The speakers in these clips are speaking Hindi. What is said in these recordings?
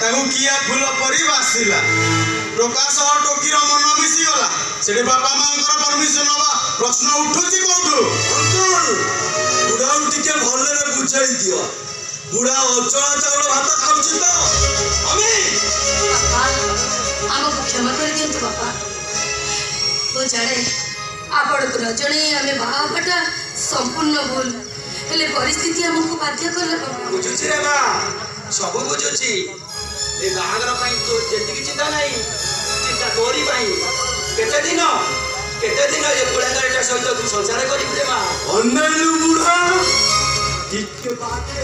ताकू किया फूल परी बासिला प्रकाश टोकीर मन मिसी गला सेठी बाबा मांकर परमिशन नबा प्रश्न उठुची कोठु अंकल बुढ़ा टिके भलरे बुझाई दियो बुढ़ा अचला चाउल भात खाउची तो अमी हमको क्षमा कर दियंतु बापा वो जाने आपण को रजणे आमे बाहाटा संपूर्ण भूल हेले परिस्थिति हमको बाध्य करला बापा बुझुची रे बा सब बुझुची ए बाहागर पई तो जेतिकी चिंता नाही चिंता तोरी पई केते दिन ये कुळेंगाटा सहित तू संसार करी रे बा अनैलु बुढ़ा टिके बाके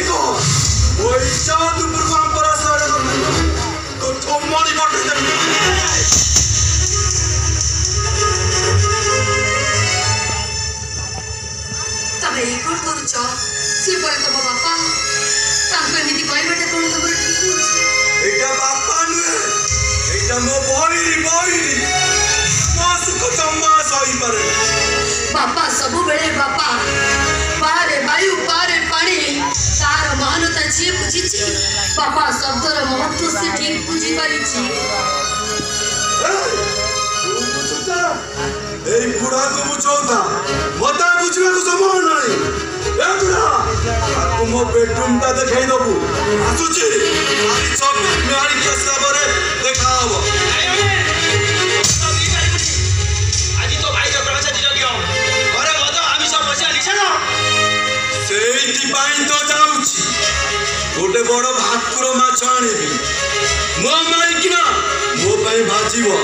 को ओई चांद प्रोग्राम पर सारे तो थोमड़ी बाटे दे तबे कोन करूछ से परे तो बापा तांको एमिति कहबाटा कोन तमर ठीक होछ एटा बापा नुए एटा मो बोईरी मासुक जम्मा सही परे बापा सबु बेले बापा पारे वायु पारे पानी तार महानता जी बुझिछि बापा शब्दर महत्व से ठीक बुझी पारिछि ए बुढ़ा को बुझौता मता बुझबे को समय नाही ए बुढ़ा तुम बेडरूम ता देखाई दबु आसुची आरी सब मेहारी के सबरे देखाव आज तो भाई का प्रवचन दिलो गयो अरे मत आमी सब बचा लिखना सेइति पाई तो जाउची गोटे बड़ भाकुर माछ आनिबी मो माइकिना मो पाई भाजीबो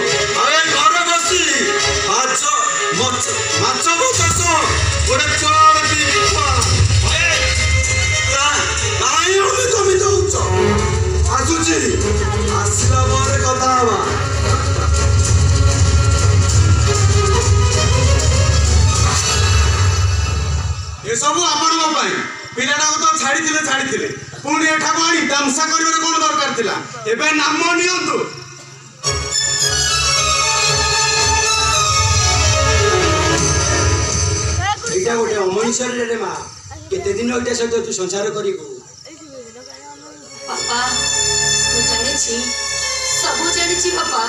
आए घर बसी माछ बसो गोटे चार पीपा काई ओमे कमी दउछ आसुची आसिला मोरे कथा हवा ये सब आपण पिलाटा को तो छाड़ी पुणी एठा को आनी तामसा करिवार कोन दरकार थिला एबे नाम नियंतु एटा गोटे अमनिसर रे मा केते दिन ओटा सहित तू संसार करिबो पापा मु जानिछि सब जानिछि पापा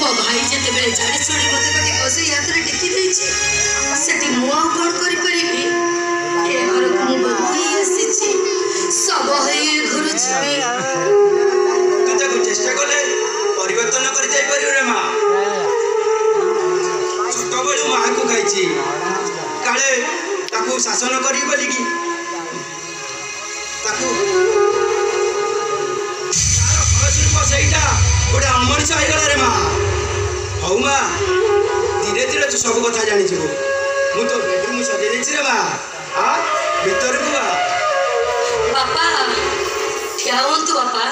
मो भाई जते बेले जानि छोड़ी मते कटे कोसे यात्रा टेकी देछि सेठी मुआ कोन करि परिबी ए घर को मु बहुई आसीछि सब हे घर छिबी तू ताको चेष्टा करले परिवर्तन करि जाई परियो रे मा छोट बेलु मा को खाइछि काले ताको शासन करी बोली की ताको तार फलस्वरूप सेटा गोटे अमनिस हो गला रे मा हौ मा धीरे धीरे तू सब कथा जानि छिबो मु तो बेडरूम सजे देछि रे मा आ भीतर को बा बापा ठियावंतु बापा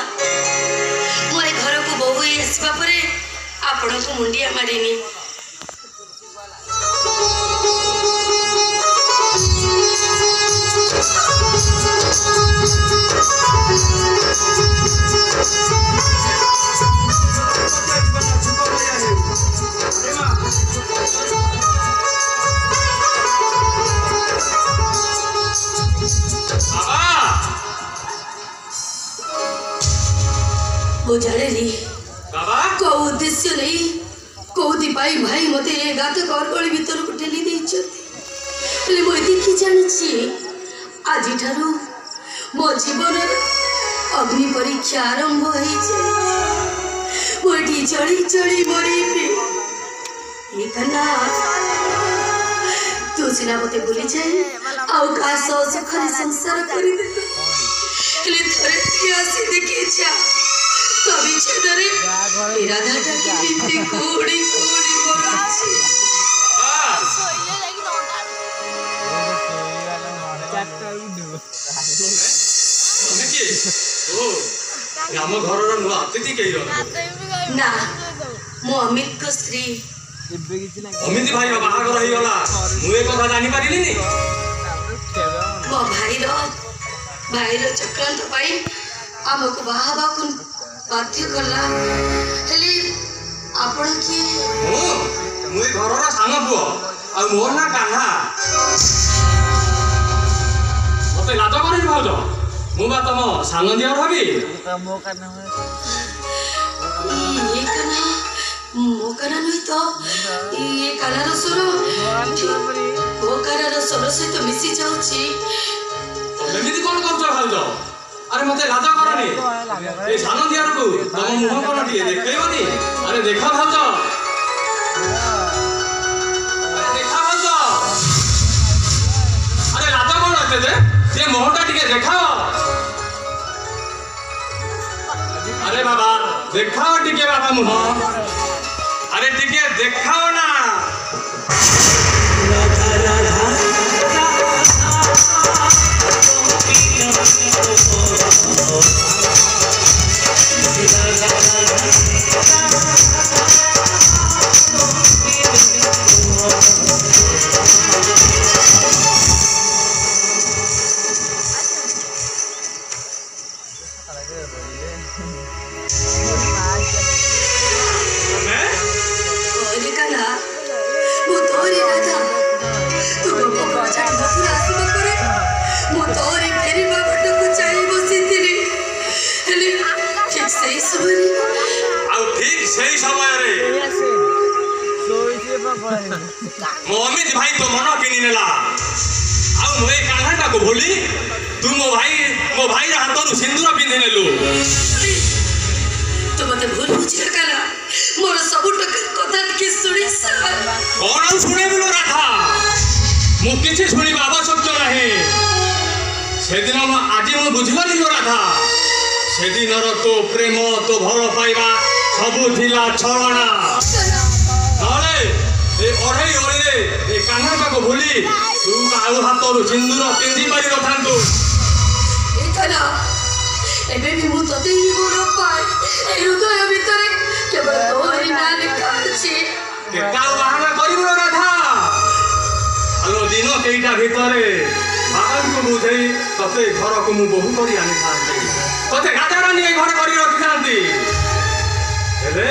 मो ए घर को बहुई आसीबा परे आपण को मुंडिया मारिनी वो जाने ली बाबा को उद्देश्य नहीं को दीपाई भाई मते ए गात घर गली भीतर को ठेली देछ ले मो देखि जानि छी आज ठारू मो जीवन अग्नि परीक्षा आरंभ होई छे मोटी चढ़ी चढ़ी मरी पे कन्ना तू सिना मते भूली जाए आउ का सुखरे संसार करी दे ले थरे आसी देखि छा कभी छेदरे मेरा दादा की बिंदी कोड़ी कोड़ी बोलछि ଆମ ଘରର ନୂଆ ଅତିଥି କେହି ନା ମୁଁ ଅମିତ को ସ୍ତ୍ରୀ ଅମିତ ଭାଇ ବାହାଘର ହେଇଗଲା ମୁଁ ଏ କଥା ଜାଣି ପାରିଲିନି ମୋ ଭାଇର ଚକ୍ରାନ୍ତ ପାଇଁ ଆମକୁ ବାହା ହେବାକୁ ବାଧ୍ୟ କଲା ହେଲେ ଆପଣ କିଏ ମୁଁ ଏ ଘରର ସାନ ପୁଅ ଆଉ ମୋ ନା କାହ୍ନା मते लाज करे भाउज मु बा तम सानो दियर हबी ये काना मो काना नहीं तो ये कानार स्वर मो कानार स्वर सहित मिसी जाउची एमिति कोन करछ भाउज अरे मते लाज करनी ए सानो दियर को तम मुह कोन दिए देखैबनी अरे देखा भाउज अरे देखा भाउज अरे लाज कोन होते जे ये मोहटा टिके देखाओ अरे बाबा देखाओ टिके बाबा मुह अरे टिके देखाओ ना मोमित भाई तो मन किनी नेला आउ मोए कान्हाटा को भोली तू मो भाई हाथ सिंदूर पिंधि नेलु तो मते भूल बुझिला काना मोर सब कथा के सुनी सार कोन सुने बिलो राधा मु किछि सुनिबा आवश्यक नाही सेदिन आज मु बुझगली राधा सेदिनर तो प्रेम तो भल पाइबा सबु थिला छलना नले ए अढ़ई ओळिरे ए कान्हा को भूली तू आउ हाथरु सिंदूर पिंधि पारि रथांतु ए काना एबे भी मु तते ही गोर पाए ए हृदय भितरे केवल तोरी ना लिखा अछि के काउ बाहाना करिबो राधा आलो दिन केइटा भितरे बाबा को बुझाई तते घर को मु बहु करी आनी थांती तते गादारा नि घर करी रखि थांती हेले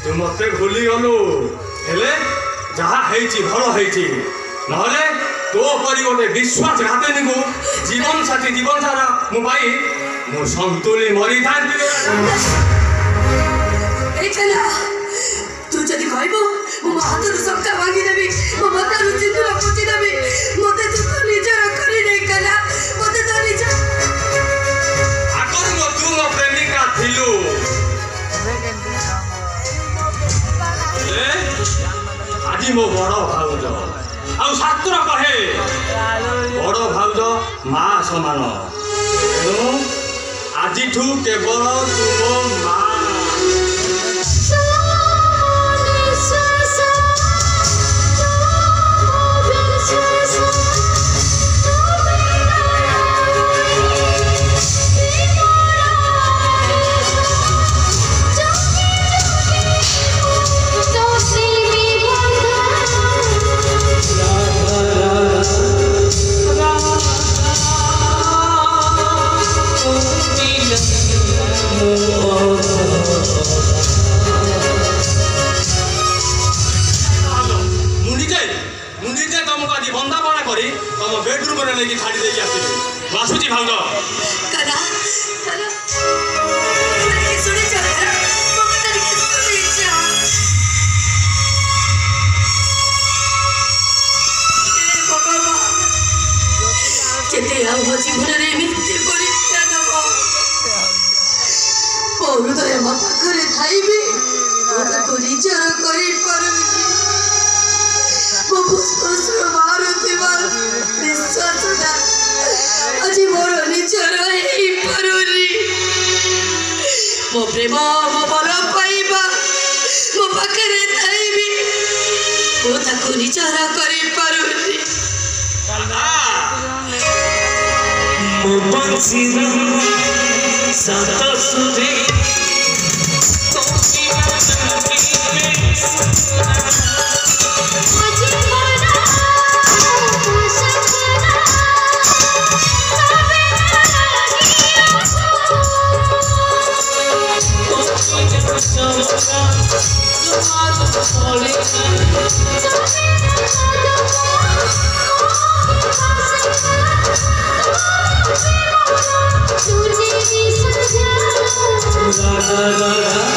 तू मते भूली गलु हेले जहा हेची भलो हेची नहले तो परि गोटे विश्वासघातिनी को जीवन साथी जीवन सारा मु पाई मु संतुली मरी थांती ए काना तू जदि कहबो मो हाथरु सबका भांगी देबी मो माथारु सिंदूर पोछि देबी मते तू तो निजर करी नै काना मते तो निजर आकर मो तू मो प्रेमिका थिलु আজি মো বড় ভাউজ আউ শাস্ত্র কহে বড় ভাউজ মা সমান তেণু আজিঠু কেবল তুম মা बेडरूम रे लेके छाड़ी देके आसीबे वासुजी भाउज काना काना तने सुनि जा मते तने सुनि जा ए बाबा केते आ हो जीवन रे मिते परीक्षा दबो बहुदय मा पाखरे थाइबे ओता को निजर करि परबी पुष्पर मारुति विश्वास आज मोर निजर परुरी मो प्रेम मो भल पाइबा मो पाखरे थाइबी मो ताको निजर करि परुरी मो बंसीरा सात सुधी Oh, राधा